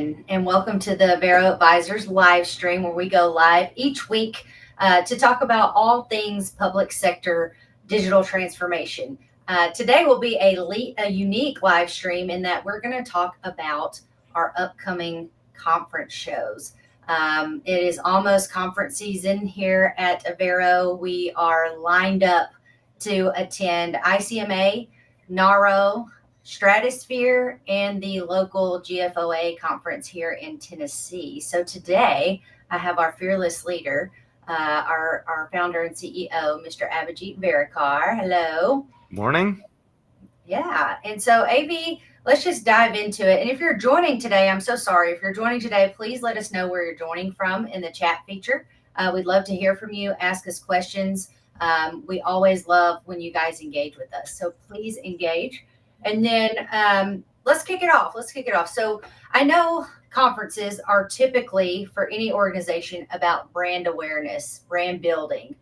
and welcome to the Vero Advisors live stream where we go live each week to talk about all things public sector digital transformation. Today will be a unique live stream in that we're going to talk about our upcoming conference shows. It is almost conference season here at Avero. We are lined up to attend ICMA, NAHRO, Stratosphere, and the local GFOA conference here in Tennessee. So today I have our fearless leader, our founder and CEO, Mr. Abhijit Varekar. Hello. Morning. Yeah. And so, AV, let's just dive into it. And if you're joining today, I'm so sorry. If you're joining today, please let us know where you're joining from in the chat feature. We'd love to hear from you. Ask us questions. We always love when you guys engage with us. So please engage. And then let's kick it off. So I know conferences are typically for any organization about brand awareness, brand building,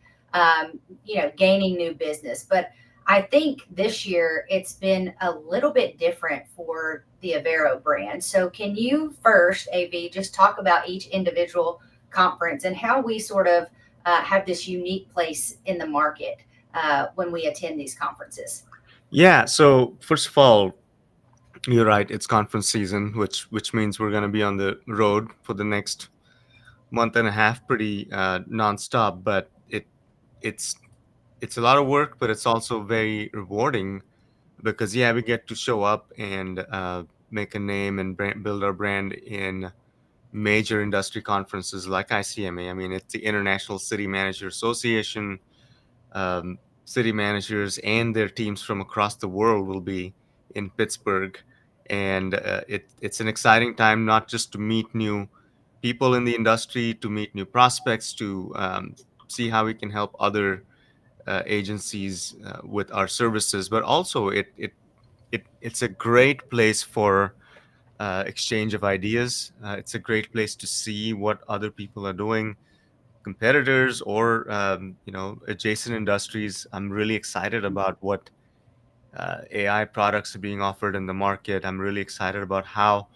gaining new business. But I think this year it's been a little bit different for the Avero brand. So can you first, AV, just talk about each individual conference and how we sort of have this unique place in the market when we attend these conferences? Yeah. So first of all, you're right. It's conference season, which means we're going to be on the road for the next month and a half, pretty nonstop. But it's it's a lot of work, but it's also very rewarding because yeah, we get to show up and make a name and build our brand in major industry conferences like ICMA. I mean, it's the International City Manager Association. City managers and their teams from across the world will be in Pittsburgh. And it's an exciting time not just to meet new people in the industry, to meet new prospects, to see how we can help other agencies with our services, but also it's a great place for exchange of ideas. It's a great place to see what other people are doing, competitors or adjacent industries. I'm really excited about what AI products are being offered in the market. I'm really excited about how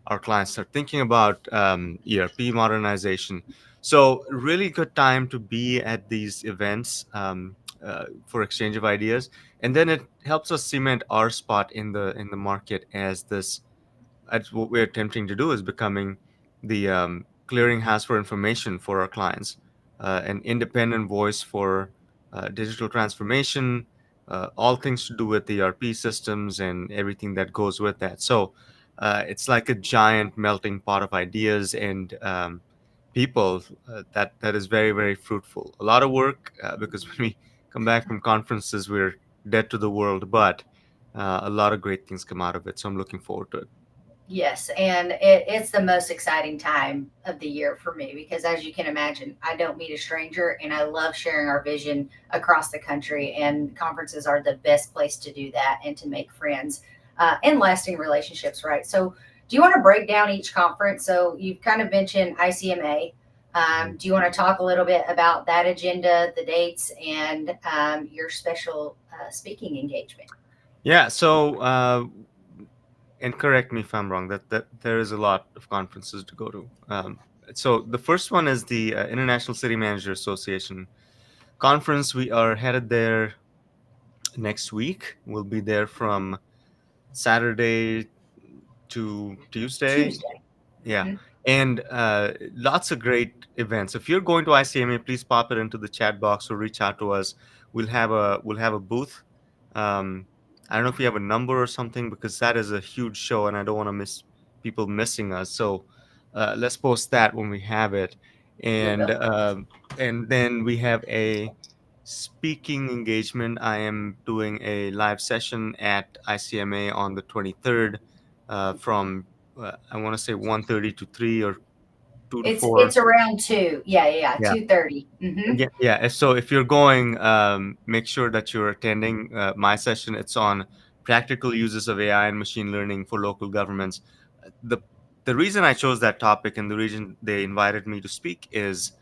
our clients are thinking about ERP modernization. So really good time to be at these events for exchange of ideas, and then it helps us cement our spot in the market as this. That's what we're attempting to do, is becoming the clearinghouse for information for our clients, an independent voice for digital transformation, all things to do with ERP systems and everything that goes with that. So it's like a giant melting pot of ideas and people that is very, very fruitful. A lot of work because when we come back from conferences, we're dead to the world, but a lot of great things come out of it. So I'm looking forward to it. Yes, and it's the most exciting time of the year for me because, as you can imagine, I don't meet a stranger, and I love sharing our vision across the country. And conferences are the best place to do that and to make friends and lasting relationships, right? So, do you want to break down each conference? So, you've kind of mentioned ICMA. Do you want to talk a little bit about that agenda, the dates, and your special speaking engagement? Yeah. So, and correct me if I'm wrong. That there is a lot of conferences to go to. So the first one is the International City Manager Association conference. We are headed there next week. We'll be there from Saturday to Tuesday. Tuesday. Yeah. Mm-hmm. And lots of great events. If you're going to ICMA, please pop it into the chat box or reach out to us. We'll have a booth. Um, I don't know if we have a number or something because that is a huge show, and I don't want to miss people missing us. So let's post that when we have it, We and will. then we have a speaking engagement. I am doing a live session at ICMA on the 23rd from I want to say 1:30 to 3 or 2 to 4. It's around 2. Yeah, Yeah. 2:30. Mhm. Yeah, yeah. So if you're going, make sure that you're attending my session. It's on practical uses of AI and machine learning for local governments. The the reason I chose that topic and the reason they invited me to speak is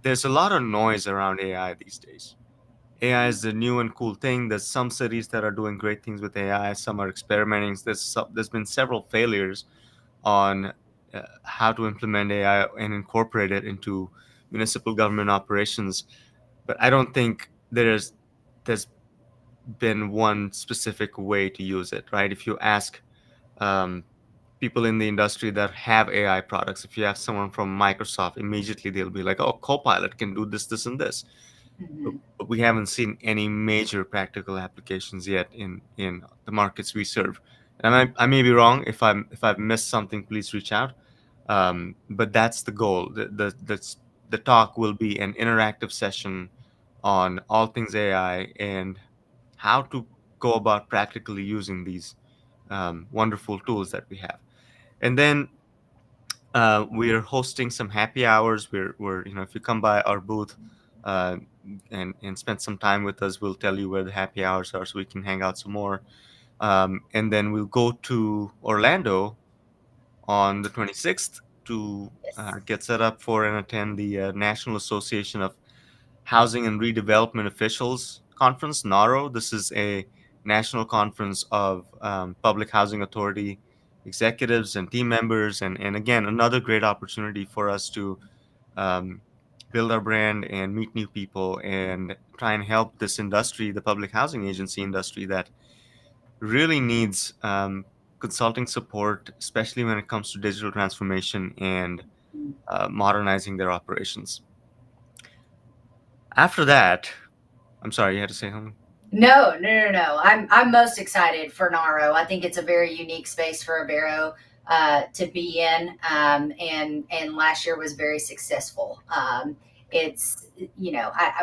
there's a lot of noise around AI these days. AI is the new and cool thing. There's some cities that are doing great things with AI. Some are experimenting. There's been several failures on how to implement AI and incorporate it into municipal government operations. But I don't think there's been one specific way to use it, right? If you ask um, people in the industry that have AI products, if you have someone from Microsoft, immediately they'll be like, "Oh, Copilot can do this, this, and this." Mhm. But we haven't seen any major practical applications yet in the markets we serve. And I may be wrong. If I've missed something, please reach out. But that's the goal. The talk will be an interactive session on all things AI and how to go about practically using these wonderful tools that we have. And then we're hosting some happy hours. If you come by our booth uh, and spend some time with us, we'll tell you where the happy hours are so we can hang out some more. And then we'll go to Orlando on the 26th to Yes. get set up for and attend the National Association of Housing and Redevelopment Officials Conference, NAHRO. This is a national conference of public housing authority executives and team members, and again, another great opportunity for us to um, build our brand and meet new people and try and help this industry, the public housing agency industry, that really needs consulting support, especially when it comes to digital transformation and modernizing their operations. After that, I'm sorry, you had to say something? No, no, no, no. I'm most excited for NARO. I think it's a very unique space for Avero to be in, and last year was very successful. It's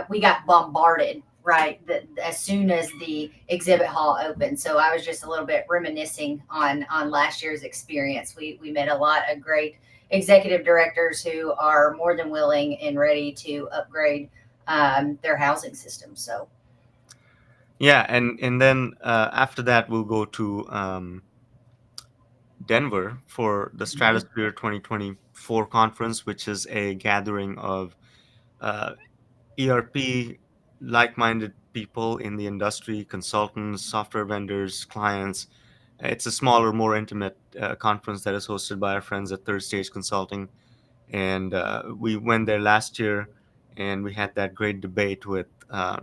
we got bombarded right as soon as the exhibit hall opened. So I was just a little bit reminiscing on last year's experience. We met a lot of great executive directors who are more than willing and ready to upgrade their housing system. So. Yeah, and then after that we'll go to Denver for the Mhm. Stratosphere 2024 conference, which is a gathering of uh, ERP like-minded people in the industry, consultants, software vendors, clients. It's a smaller, more intimate conference that is hosted by our friends at Third Stage Consulting, and we went there last year, and we had that great debate with uh,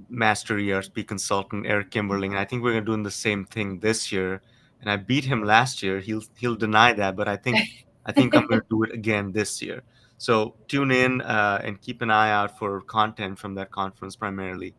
master ERP consultant Eric Kimberling. And I think we're doing the same thing this year. And I beat him last year. He'll deny that, but I think I'm going to do it again this year. So tune in and keep an eye out for content from that conference primarily.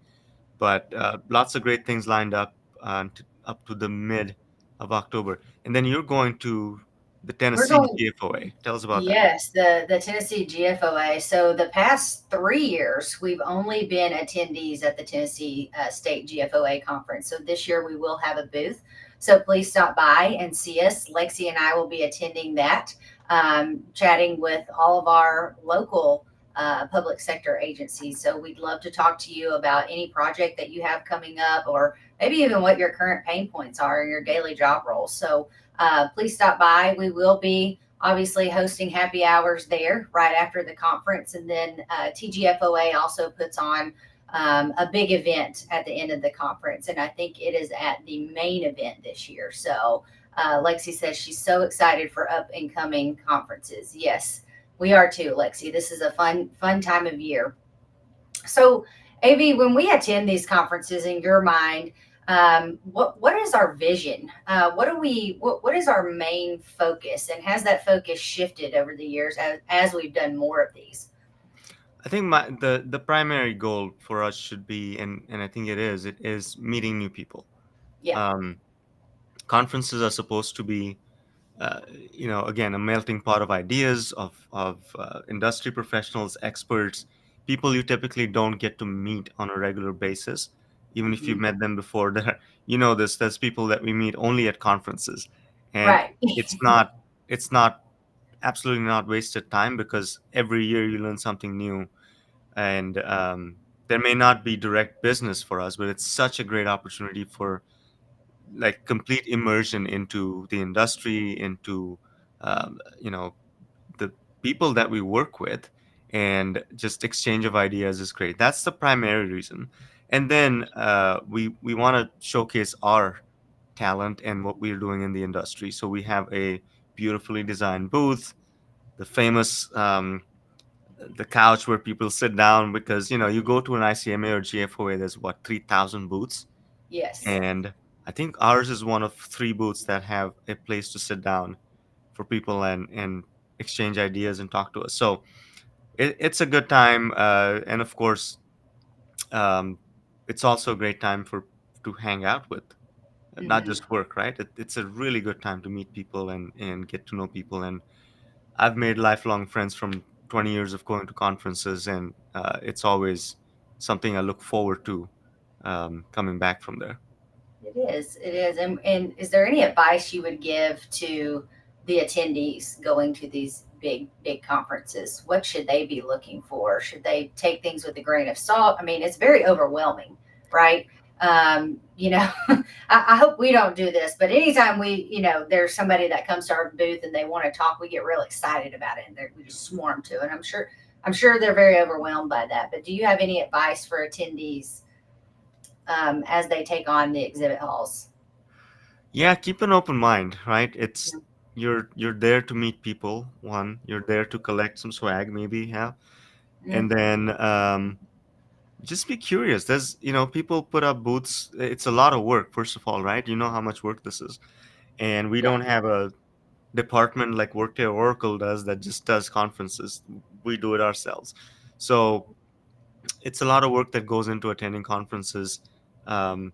But lots of great things lined up up to the mid of October. And then you're going to the We're Tennessee going. GFOA. Tell us about that. Yes, the Tennessee GFOA. So the past 3 years, we've only been attendees at the Tennessee State GFOA conference. So this year we will have a booth. So please stop by and see us. Lexi and I will be attending that, chatting with all of our local public sector agencies. So we'd love to talk to you about any project that you have coming up, or maybe even what your current pain points are in your daily job roles. So please stop by. We will be obviously hosting happy hours there right after the conference. And then TGFOA also puts on a big event at the end of the conference. And I think it is at the main event this year. So Lexi says she's so excited for up and coming conferences. Yes, we are too, Lexi. This is a fun time of year. So, AV, when we attend these conferences, in your mind, what is our vision? What is our main focus, and has that focus shifted over the years as we've done more of these? I think the primary goal for us should be, and I think it is meeting new people. Yeah, Um, Conferences are supposed to be, again, a melting pot of ideas of industry professionals, experts, people you typically don't get to meet on a regular basis, even if you've hmm, met them before. There's people that we meet only at conferences, and right, it's not it's not absolutely not wasted time because every year you learn something new, and there may not be direct business for us, but it's such a great opportunity for like complete immersion into the industry, into um, you know the people that we work with, and just exchange of ideas is great. That's the primary reason. And then we want to showcase our talent and what we're doing in the industry. So we have a beautifully designed booth, the famous the couch where people sit down, because you go to an ICMA or GFOA, there's what, 3,000 booths, Yes. and I think ours is one of three booths that have a place to sit down for people and exchange ideas and talk to us. So it's a good time, and of course, um, it's also a great time for to hang out with, not Hmm. just work, right? It's a really good time to meet people and get to know people. And I've made lifelong friends from 20 years of going to conferences, and it's always something I look forward to, coming back from there. It is. It is. And is there any advice you would give to the attendees going to these big conferences? What should they be looking for? Should they take things with a grain of salt? I mean, it's very overwhelming, right? You know, I hope we don't do this, but anytime there's somebody that comes to our booth and they want to talk, we get real excited about it and we just swarm to it. I'm sure they're very overwhelmed by that. But do you have any advice for attendees as they take on the exhibit halls? Yeah, keep an open mind, right? You're there to meet people. One, you're there to collect some swag, maybe, yeah, and Mm, then just be curious. There's, people put up booths. It's a lot of work, first of all, right? You know how much work this is, and we yeah, don't have a department like Workday or Oracle does that just does conferences. We do it ourselves. So it's a lot of work that goes into attending conferences. Um,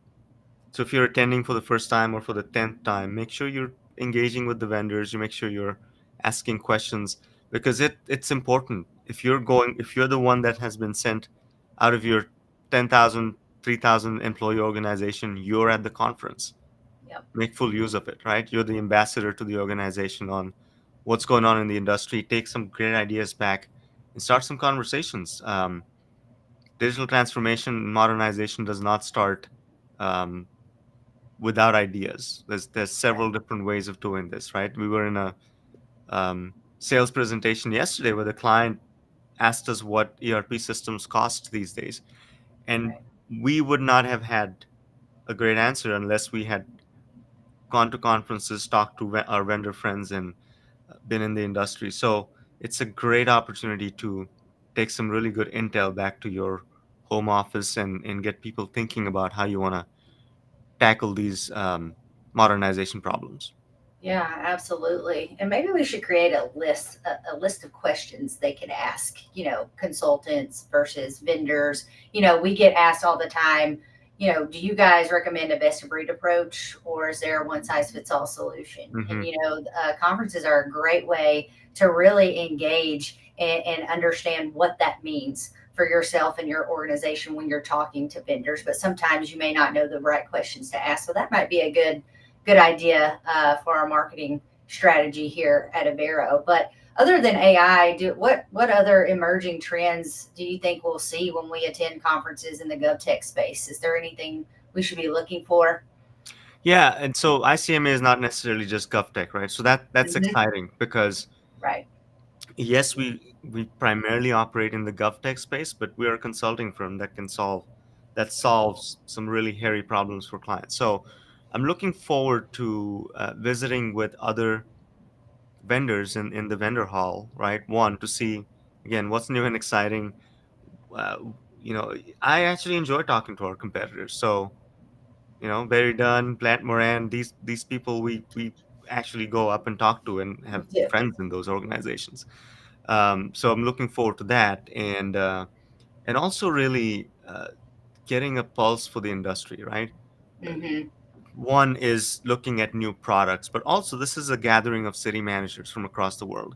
so if you're attending for the first time or for the 10th time, make sure you're engaging with the vendors. You make sure you're asking questions, because it's important. If you're the one that has been sent out of your 10,000, 3,000 employee organization, you're at the conference. yep, Make full use of it, right? You're the ambassador to the organization on what's going on in the industry. Take some great ideas back and start some conversations. Digital transformation and modernization does not start um, without ideas. There's several different ways of doing this, right? We were in a sales presentation yesterday where the client asked us what ERP systems cost these days, and right. we would not have had a great answer unless we had gone to conferences, talked to our vendor friends, and been in the industry. So it's a great opportunity to take some really good intel back to your home office and get people thinking about how you want to tackle these modernization problems. Yeah, absolutely. And maybe we should create a list of questions they could ask, consultants versus vendors. We get asked all the time, do you guys recommend a best of breed approach or is there a one size fits all solution? And, Hmm. conferences are a great way to really engage and understand what that means for yourself and your organization when you're talking to vendors. But sometimes you may not know the right questions to ask. So that might be a good idea for our marketing strategy here at Avero. But other than AI, what other emerging trends do you think we'll see when we attend conferences in the GovTech space? Is there anything we should be looking for? Yeah, and so ICMA is not necessarily just GovTech, right? So that's Hmm. exciting because Right. yes, we primarily operate in the GovTech space, but we are a consulting firm that solves some really hairy problems for clients. So I'm looking forward to visiting with other vendors in the vendor hall, right? One, to see again what's new and exciting. Uh, I actually enjoy talking to our competitors. So Barry Dunn, Plant Moran, these people we actually go up and talk to and Me have too. friends in those organizations. So I'm looking forward to that, and also really getting a pulse for the industry, right? Hmm. One is looking at new products, but also this is a gathering of city managers from across the world,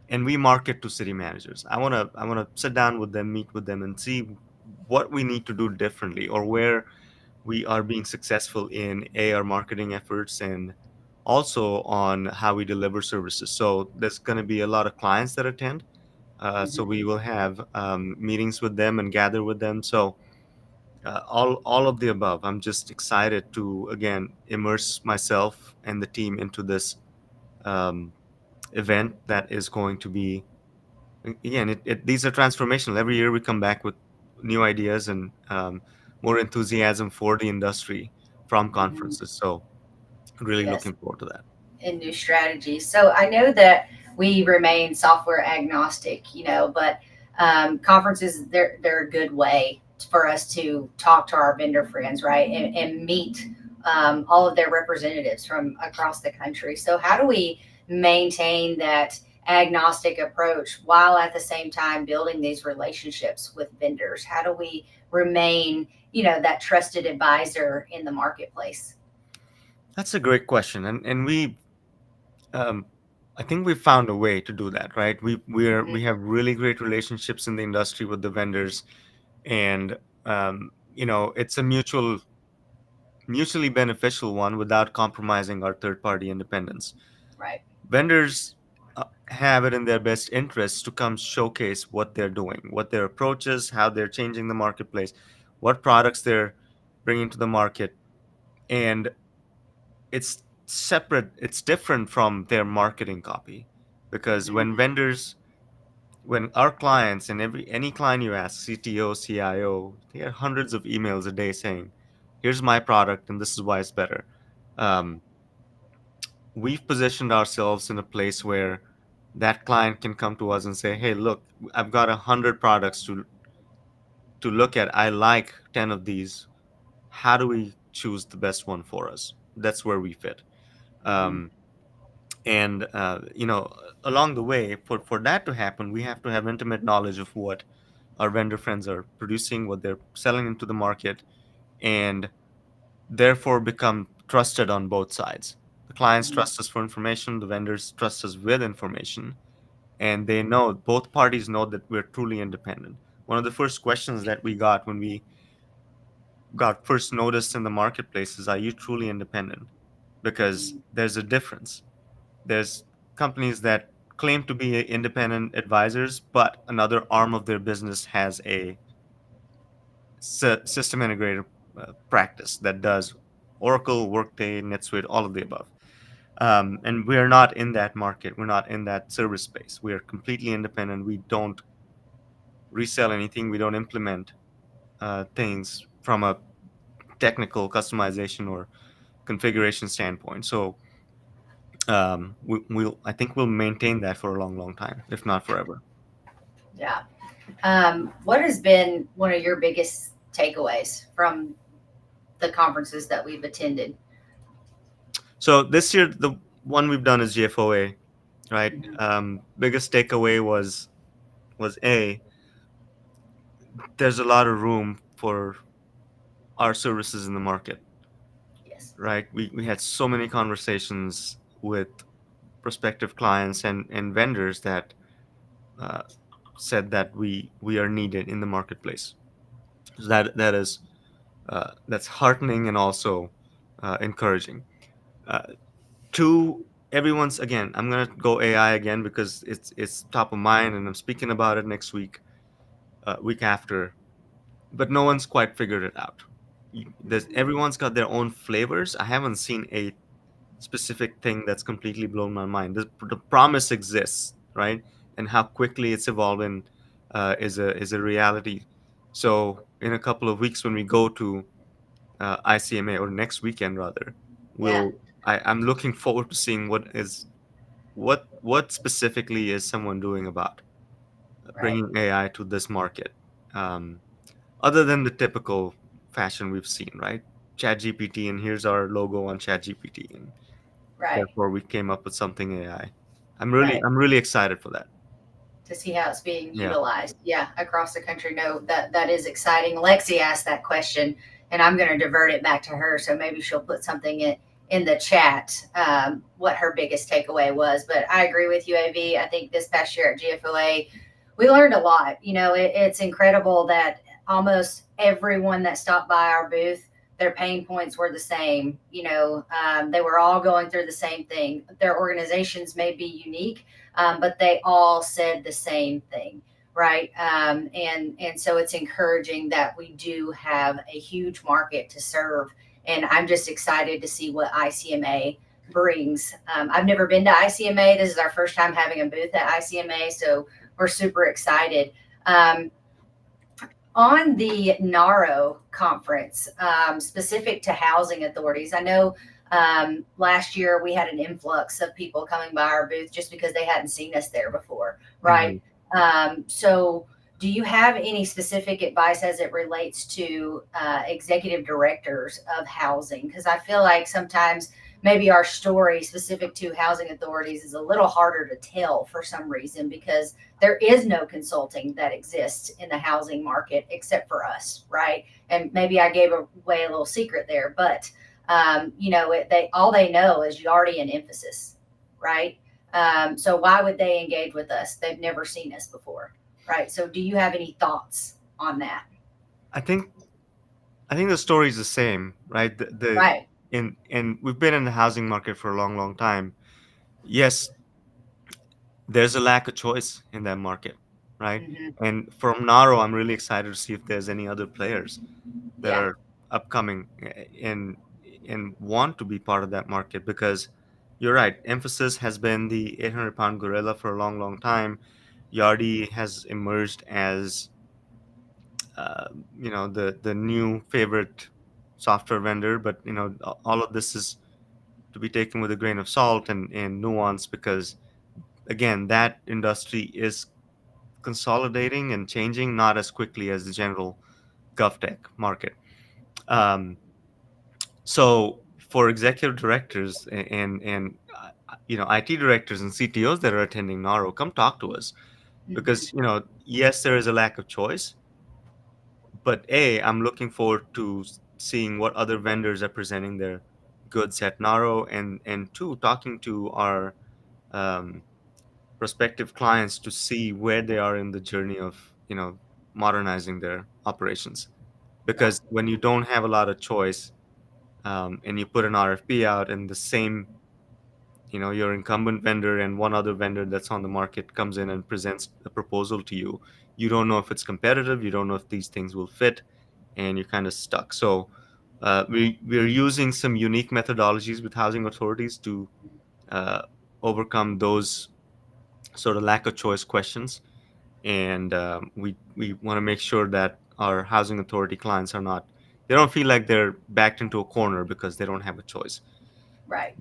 and we market to city managers. I want to sit down with them, meet with them, and see what we need to do differently, or where we are being successful in our marketing efforts, and also on how we deliver services. So there's going to be a lot of clients that attend. So Hmm. we will have meetings with them and gather with them. So all of the above. I'm just excited to again immerse myself and the team into this um, event that is going to be, again, these are transformational. Every year we come back with new ideas and more enthusiasm for the industry from Hmm. conferences. So really Yes. looking forward to that. and new strategies. So I know that we remain software agnostic, but conferences they're a good way for us to talk to our vendor friends, right, and meet all of their representatives from across the country. So how do we maintain that agnostic approach while at the same time building these relationships with vendors? How do we remain, that trusted advisor in the marketplace? That's a great question, and um, I think we found a way to do that, right? We have really great relationships in the industry with the vendors, and it's a mutually beneficial one without compromising our third party independence. Right. Vendors have it in their best interests to come showcase what they're doing, what their approach is, how they're changing the marketplace, what products they're bringing to the market, and it's separate. It's different from their marketing copy, because Hmm. when our clients, and any client you ask, CTO, CIO, they get hundreds of emails a day saying, "Here's my product, and this is why it's better." Um, we've positioned ourselves in a place where that client can come to us and say, "Hey, look, I've got 100 products to look at. I like 10 of these. How do we choose the best one for us?" That's where we fit. Hmm. Um, and along the way, for that to happen, we have to have intimate knowledge of what our vendor friends are producing, what they're selling into the market, and therefore become trusted on both sides. The clients Hmm. trust us for information, the vendors trust us with information, and they know, both parties know, that we're truly independent. One of the first questions that we got when we got first noticed in the marketplace is, "Are you truly independent?" Because there's a difference. There's companies that claim to be independent advisors, but another arm of their business has a system integrator practice that does Oracle, Workday, NetSuite, all of the above. And we're not in that market. We're not in that service space. We are completely independent. We don't resell anything. We don't implement things from a technical customization or configuration standpoint. So I think we'll maintain that for a long, long time, if not forever. Yeah. What has been one of your biggest takeaways from the conferences that we've attended? So this year, the one we've done is GFOA, right? Mhm. Biggest takeaway was there's a lot of room for our services in the market, Yes. right? We had so many conversations with prospective clients and vendors that uh, said that we are needed in the marketplace. So that's heartening and also encouraging. Uh, Two, everyone's, again, I'm gonna go AI again because it's top of mind, and I'm speaking about it next week, week after. But no one's quite figured it out. Everyone's got their own flavors. I haven't seen a specific thing that's completely blown my mind. The promise exists, right? And how quickly it's evolving is a reality. So in a couple of weeks, when we go to ICMA, or next weekend rather, Yeah. I'm looking forward to seeing what specifically is someone doing about Right. bringing AI to this market, um, other than the typical fashion we've seen, right? ChatGPT, and here's our logo on ChatGPT, and Right. therefore we came up with something AI. Right. I'm really excited for that. To see how it's being Yeah. utilized. Yeah, across the country. No, that is exciting. Lexi asked that question, and I'm going to divert it back to her. So maybe she'll put something in the chat, what her biggest takeaway was. But I agree with you, AV. I think this past year at GFOA, we learned a lot. It's incredible that almost everyone that stopped by our booth, their pain points were the same. They were all going through the same thing. Their organizations may be unique, but they all said the same thing, right? And so it's encouraging that we do have a huge market to serve, and I'm just excited to see what ICMA brings. I've never been to ICMA. This is our first time having a booth at ICMA, so we're super excited. Um, on the NAHRO conference, specific to housing authorities, I know Last year, we had an influx of people coming by our booth just because they hadn't seen us there before, right? Hmm. So, do you have any specific advice as it relates to executive directors of housing? Because I feel like sometimes maybe our story specific to housing authorities is a little harder to tell for some reason because there is no consulting that exists in the housing market except for us, right? And maybe I gave away a little secret there, but they all they know is Yardi and Emphasis, right? So why would they engage with us? They've never seen us before, right? So do you have any thoughts on that? I think I think the story is the same, right? Right. And we've been in the housing market for a long, long time. Yes, there's a lack of choice in that market, right? Hmm. And from NAHRO, I'm really excited to see if there's any other players that Yeah. are upcoming and want to be part of that market because you're right. Emphasis has been the 800-pound gorilla for a long, long time. Yardi has emerged as uh, the new favorite software vendor, but all of this is to be taken with a grain of salt and nuance because again, that industry is consolidating and changing not as quickly as the general GovTech market. Um, so for executive directors and IT directors and CTOs that are attending NARO, come talk to us Hmm. because yes, there is a lack of choice, but I'm looking forward to seeing what other vendors are presenting their goods at NARO, and two, talking to our um, prospective clients to see where they are in the journey of modernizing their operations. Yeah. Because when you don't have a lot of choice, and you put an RFP out, and the same your incumbent vendor and one other vendor that's on the market comes in and presents a proposal to you, you don't know if it's competitive, you don't know if these things will fit, and you're kind of stuck. So we're using some unique methodologies with housing authorities to uh, overcome those sort of lack of choice questions, and we want to make sure that our housing authority clients are not, they don't feel like they're backed into a corner because they don't have a choice. Right.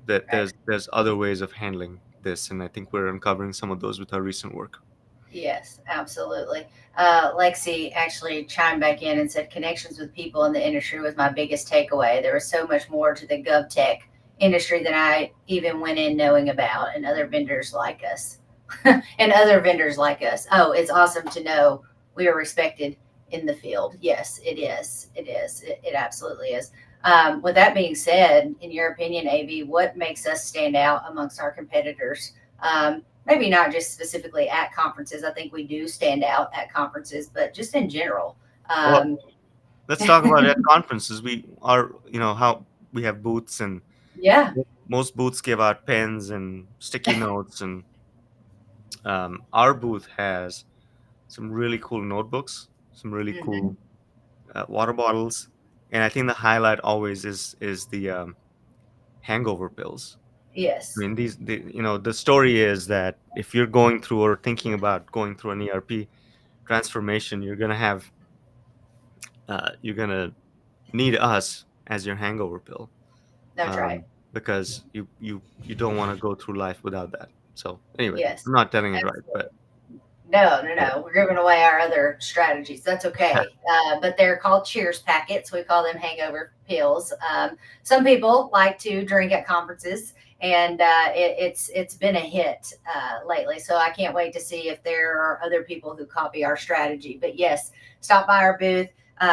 That Right. there's other ways of handling this, and I think we're uncovering some of those with our recent work. Yes, absolutely. Lexi actually chimed back in and said connections with people in the industry was my biggest takeaway. There was so much more to the GovTech industry than I even went in knowing about, and other vendors like us. And other vendors like us. Oh, it's awesome to know we are respected in the field. Yes, it is. It is. It absolutely is. With that being said, in your opinion, AV, what makes us stand out amongst our competitors? Maybe not just specifically at conferences. I think we do stand out at conferences, but just in general. Well, Um, let's talk about at conferences. We are, how we have booths, and yeah. most booths give out pens and sticky notes, and our booth has some really cool notebooks, some really Hmm. cool water bottles, and I think the highlight always is the hangover pills. I Yes. mean, the story is that if you're going through or thinking about going through an ERP transformation, you're gonna need us as your hangover pill, That's right. because you don't want to go through life without that. So anyway, I'm Yes. not telling it right, Absolutely. but No, no, yeah. no. We're giving away our other strategies. That's okay. But they're called cheers packets. We call them hangover pills. Some people like to drink at conferences, and it's been a hit lately. So I can't wait to see if there are other people who copy our strategy. But yes, stop by our booth.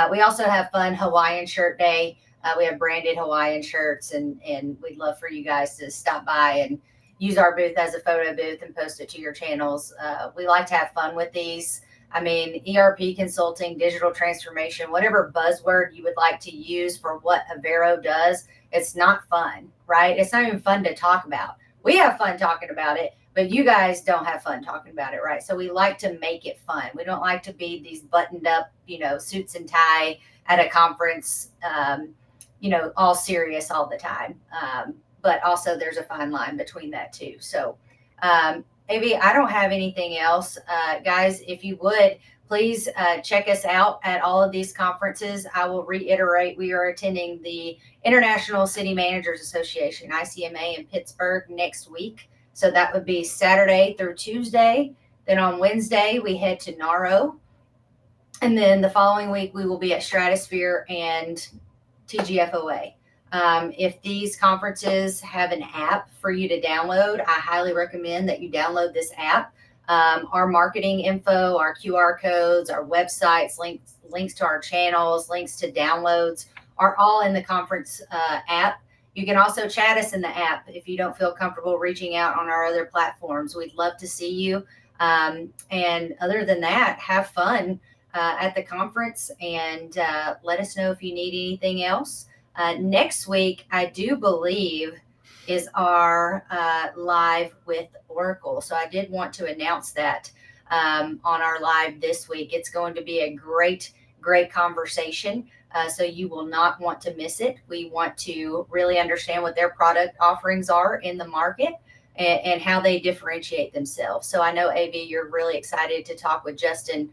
We also have fun Hawaiian shirt day. We have branded Hawaiian shirts, and we'd love for you guys to stop by and use our booth as a photo booth and post it to your channels. We like to have fun with these. I mean, ERP consulting, digital transformation, whatever buzzword you would like to use for what Avero does, it's not fun, right? It's not even fun to talk about. We have fun talking about it, but you guys don't have fun talking about it, right? So we like to make it fun. We don't like to be these buttoned up, suits and tie at a conference, all serious all the time. But also there's a fine line between that too. So, AV, I don't have anything else. Guys, if you would, please check us out at all of these conferences. I will reiterate, we are attending the International City Managers Association, ICMA, in Pittsburgh next week. So that would be Saturday through Tuesday. Then on Wednesday, we head to NAHRO. And then the following week, we will be at Stratosphere and TGFOA. If these conferences have an app for you to download, I highly recommend that you download this app. Our marketing info, our QR codes, our websites, links to our channels, links to downloads are all in the conference app. You can also chat us in the app if you don't feel comfortable reaching out on our other platforms. We'd love to see you. And other than that, have fun at the conference, and let us know if you need anything else. Next week, I do believe, is our live with Oracle. So I did want to announce that on our live this week. It's going to be a great conversation. So you will not want to miss it. We want to really understand what their product offerings are in the market and how they differentiate themselves. So I know, AV, you're really excited to talk with Justin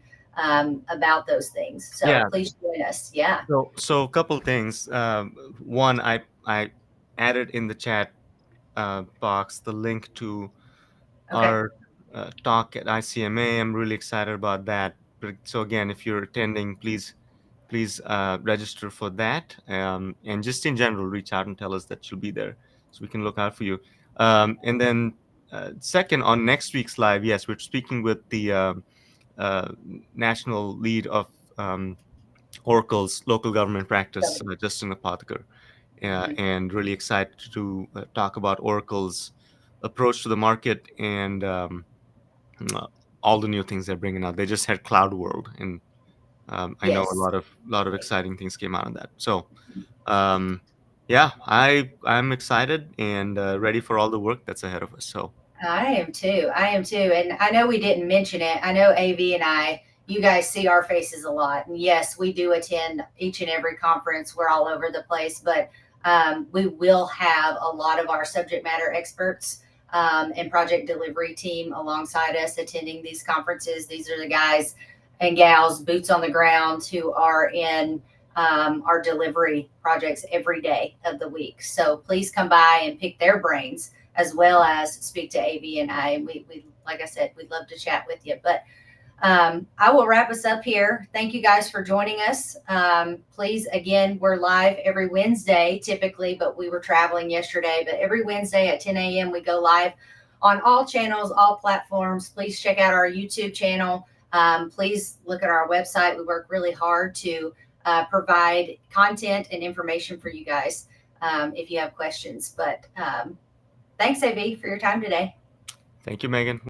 about those things. So Yeah. please join us. Yeah. So a couple things. One, I added in the chat box the link to Okay. our talk at ICMA. I'm really excited about that. So again, if you're attending, please register for that. And just in general, reach out and tell us that you'll be there, so we can look out for you. And then second, on next week's live, yes, we're speaking with the uh, national lead of Oracle's local government practice, Justin Apotheker, and really excited to talk about Oracle's approach to the market and all the new things they're bringing out. They just had Cloud World, and I know a Yes. lot of exciting things came out of that. So yeah, I'm excited and ready for all the work that's ahead of us. So I am too. I am too. And I know we didn't mention it. I know AV and I, you guys see our faces a lot. And yes, we do attend each and every conference. We're all over the place, but we will have a lot of our subject matter experts and project delivery team alongside us attending these conferences. These are the guys and gals, boots on the ground, who are in our delivery projects every day of the week. So please come by and pick their brains, as well as speak to AV and I. And we like I said, we'd love to chat with you. But I will wrap us up here. Thank you guys for joining us. Please, again, we're live every Wednesday typically, but we were traveling yesterday. But every Wednesday at 10 a.m. we go live on all channels, all platforms. Please check out our YouTube channel. Please look at our website. We work really hard to provide content and information for you guys if you have questions. But thanks, AV, for your time today. thank you, Megan.